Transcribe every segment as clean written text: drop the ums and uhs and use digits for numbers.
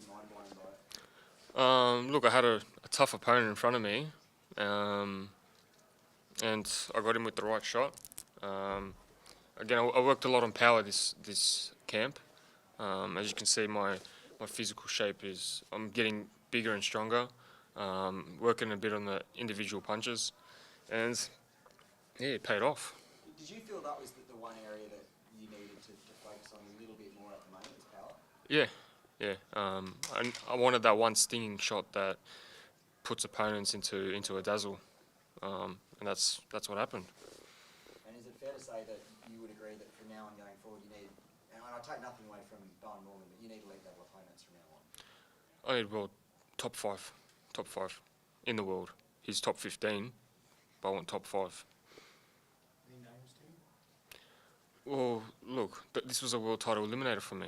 mind blown by it? Look, I had a tough opponent in front of me, and I got him with the right shot. Again, I worked a lot on power this camp. As you can see, my physical shape is I'm getting bigger and stronger. Working a bit on the individual punches, and yeah, it paid off. Did you feel that was the one area that you needed to focus on a little bit more at the moment, was power? Yeah, yeah. I wanted that one stinging shot that puts opponents into a dazzle, and that's what happened. And is it fair to say that you would agree that from now on going forward you need, and I take nothing away from Don Norman, but you need elite level opponents from now on? I need world top five in the world. He's top 15, but I want top five. Any names, Tim? Well, look, this was a world title eliminator for me.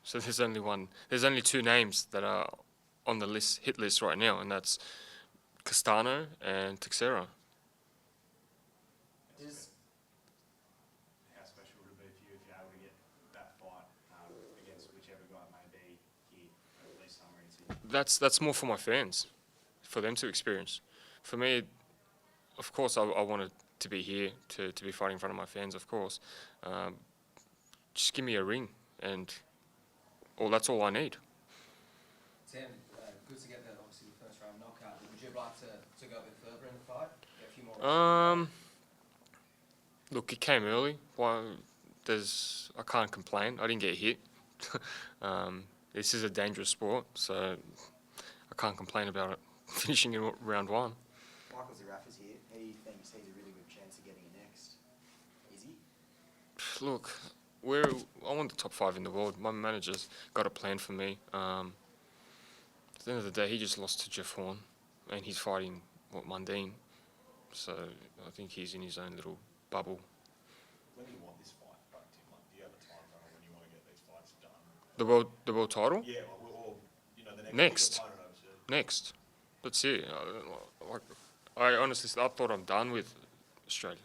So there's only one. There's only two names that are on the hit list right now, and that's Castano and Teixeira. Does, How special would it be for you if you're able to get that fight against whichever guy it may be here, at least somewhere in Sydney? That's more for my fans, for them to experience. For me, of course, I wanted to be here to be fighting in front of my fans. Of course, just give me a ring, and that's all I need. Tim, good to get obviously the first round knockout. Would you like to go a bit further in the fight? Get a few more Look, it came early. I can't complain. I didn't get hit. This is a dangerous sport, so I can't complain about it. Finishing in round one. Michael Zaraffa's here. He thinks he's a really good chance of getting it next. Is he? Look, I want the top five in the world. My manager's got a plan for me. At the end of the day, he just lost to Jeff Horn, and he's fighting Mundine. So I think he's in his own little bubble. When do you want this fight, Tim? Like, do you have a time frame when you want to get these fights done? The world title? Yeah, or the Next. opponent, obviously. Next. That's it. I honestly, I thought I'm done with Australia.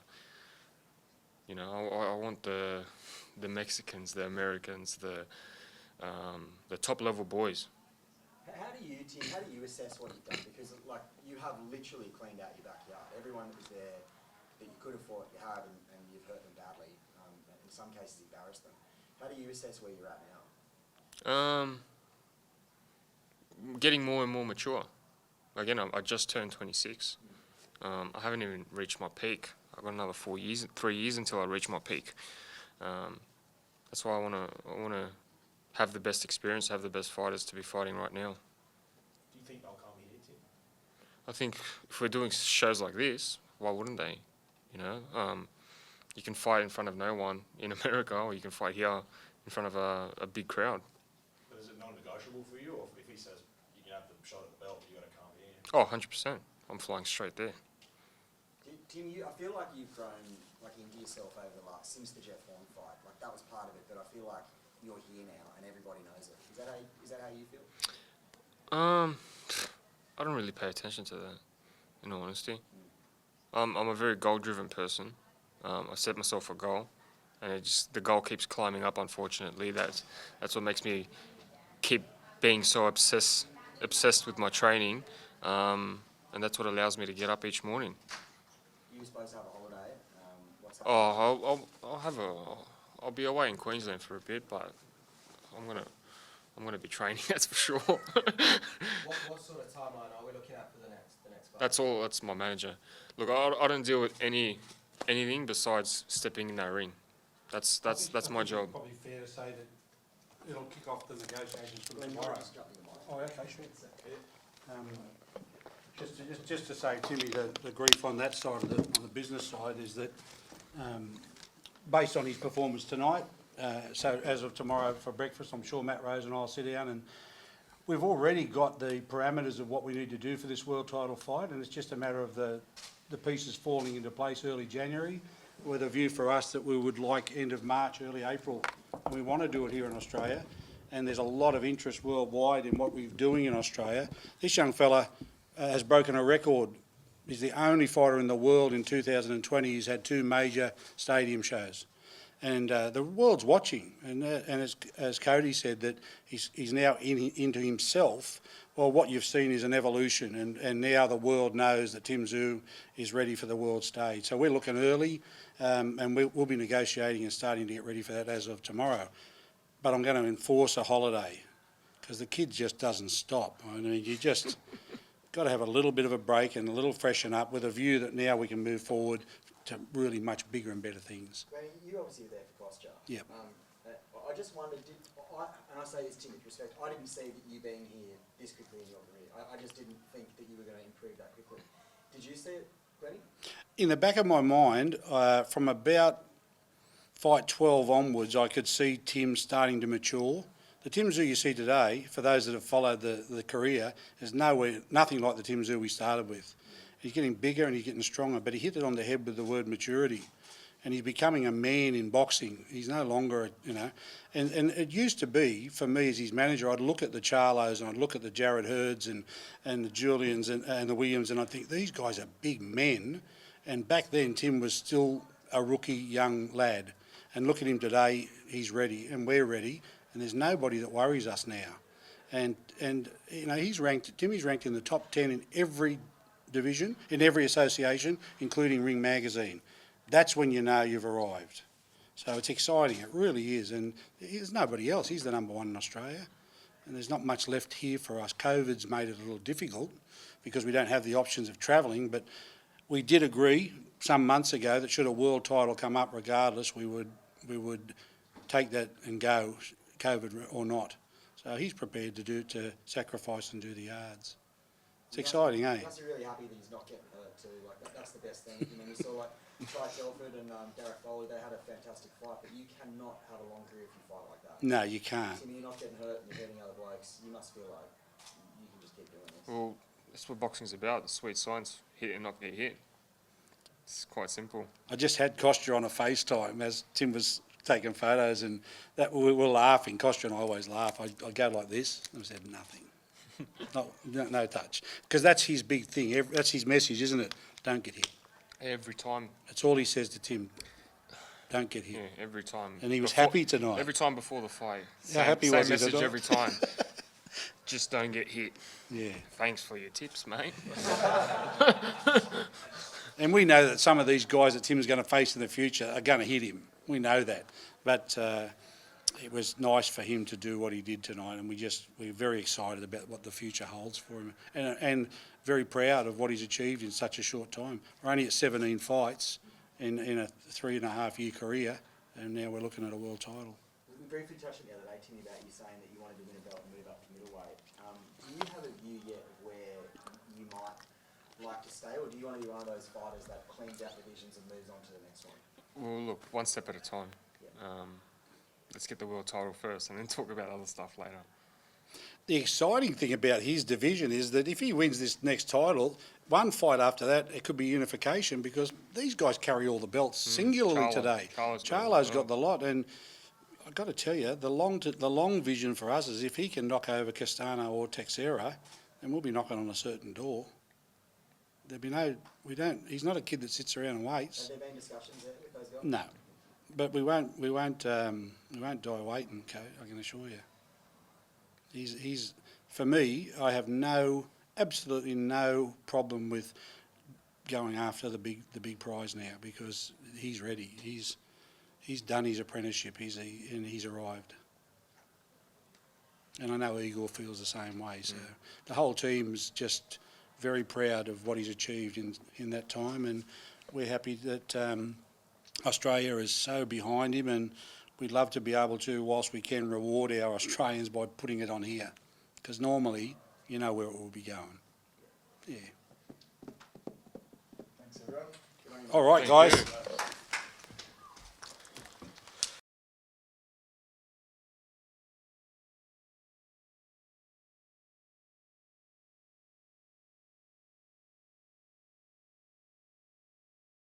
I want the Mexicans, the Americans, the top level boys. How do you, Tim, how do you assess what you've done? Because, you have literally cleaned out your backyard. Everyone that was there that you could have fought, you have, and you've hurt them badly. In some cases, embarrassed them. How do you assess where you're at now? Getting more and more mature. Again, I just turned 26. I haven't even reached my peak. I've got another 3 years until I reach my peak. That's why I wanna have the best experience, have the best fighters to be fighting right now. Do you think they'll come here, Tim? I think if we're doing shows like this, why wouldn't they? You can fight in front of no one in America, or you can fight here in front of a big crowd. But is it non-negotiable for you, or if he says you can have the shot at the belt, you got to come here? Oh, 100%. I'm flying straight there. Tim, I feel like you've grown into yourself over the since the Jeff Horn fight. That was part of it, but I feel like you're here now and everybody knows it. Is that how you feel? I don't really pay attention to that, in all honesty. I'm a very goal-driven person. I set myself a goal, and the goal keeps climbing up. Unfortunately, that's what makes me keep being so obsessed with my training, and that's what allows me to get up each morning. You were supposed to have a holiday. What's happening? I'll be away in Queensland for a bit, but I'm gonna be training. That's for sure. What sort of timeline are we looking at for the next fight? That's all. That's my manager. Look, I don't deal with anything besides stepping in that ring. That's my job. It's probably fair to say that it'll kick off the negotiations for Glenn, tomorrow. just jump in the mic. Oh, okay, sure. Just to say, Timmy, the grief on that side on the business side is that based on his performance tonight, so as of tomorrow for breakfast, I'm sure Matt Rose and I'll sit down and we've already got the parameters of what we need to do for this world title fight, and it's just a matter of the pieces falling into place early January, with a view for us that we would like end of March, early April, and we want to do it here in Australia. And there's a lot of interest worldwide in what we're doing in Australia. This young fella has broken a record. He's the only fighter in the world in 2020 who's had 2 major stadium shows. And the world's watching, and as Cody said, that he's now into himself. Well, what you've seen is an evolution, and now the world knows that Tim Tszyu is ready for the world stage. So we're looking early, and we'll be negotiating and starting to get ready for that as of tomorrow. But I'm going to enforce a holiday, because the kid just doesn't stop. I mean, you just got to have a little bit of a break and a little freshen up with a view that now we can move forward to really much bigger and better things. Granny, you obviously were there for posture. Yep. I just wondered, and I say this to you with respect, I didn't see that you being here this quickly in your career. I just didn't think that you were going to improve that quickly. Did you see it, Granny? In the back of my mind, from about fight 12 onwards, I could see Tim starting to mature. The Tim Tszyu you see today, for those that have followed the career, is nothing like the Tim Tszyu we started with. He's getting bigger and he's getting stronger, but he hit it on the head with the word maturity. And he's becoming a man in boxing. He's no longer, and it used to be, for me as his manager, I'd look at the Charlos and I'd look at the Jared Herds and the Julians and the Williams, and I'd think, these guys are big men. And back then, Tim was still a rookie young lad. And look at him today, he's ready and we're ready. And there's nobody that worries us now. And Timmy's ranked in the top 10 in every division, in every association, including Ring Magazine. That's when you know you've arrived. So it's exciting, it really is. And there's nobody else. He's the number one in Australia. And there's not much left here for us. COVID's made it a little difficult because we don't have the options of travelling. But we did agree some months ago that should a world title come up regardless, we would take that and go, COVID or not. So he's prepared to sacrifice and do the yards. It's exciting, eh? You must be really happy that he's not getting hurt too. Like that's the best thing. You saw like Ty Telford and Gareth Foley, they had a fantastic fight, but you cannot have a long career if you fight like that. No, you can't. Timmy, you're not getting hurt and you're hurting other blokes. You must feel like you can just keep doing this. Well, that's what boxing's about. The sweet science: hit and not get hit. It's quite simple. I just had Kostya on a FaceTime as Tim was taking photos, and that we were laughing. Kostya and I always laugh. I go like this, and I said nothing. No touch. Because that's his big thing. That's his message, isn't it? Don't get hit. Every time. That's all he says to Tim. Don't get hit. Yeah, every time. And he was happy tonight. Every time before the fight. How happy same was he message tonight? every time. Just don't get hit. Yeah. Thanks for your tips, mate. And we know that some of these guys that Tim's going to face in the future are going to hit him. We know that. But it was nice for him to do what he did tonight, and we're very excited about what the future holds for him, and very proud of what he's achieved in such a short time. We're only at 17 fights in a 3.5-year career, and now we're looking at a world title. We briefly touched on the other day, Timmy, about you saying that you wanted to win a belt and move up to middleweight. Do you have a view yet of where you might like to stay, or do you want to be one of those fighters that cleans out divisions and moves on to the next one? Well, look, one step at a time. Let's get the world title first and then talk about other stuff later. The exciting thing about his division is that if he wins this next title, one fight after that, it could be unification, because these guys carry all the belts singularly today. Charlo's got the lot, and I've got to tell you, the long vision for us is if he can knock over Castano or Teixeira, then we'll be knocking on a certain door. There'll be he's not a kid that sits around and waits. Have there been discussions there with those guys? No. But we won't die waiting, Coach, I can assure you. He's for me, I have absolutely no problem with going after the big prize now, because he's ready. He's done his apprenticeship. And he's arrived. And I know Igor feels the same way. So the whole team's just very proud of what he's achieved in that time, and we're happy that Australia is so behind him, and we'd love to be able to, whilst we can, reward our Australians by putting it on here, because normally you know where it will be going. Yeah. Thanks, everyone. All right, Thank guys. you.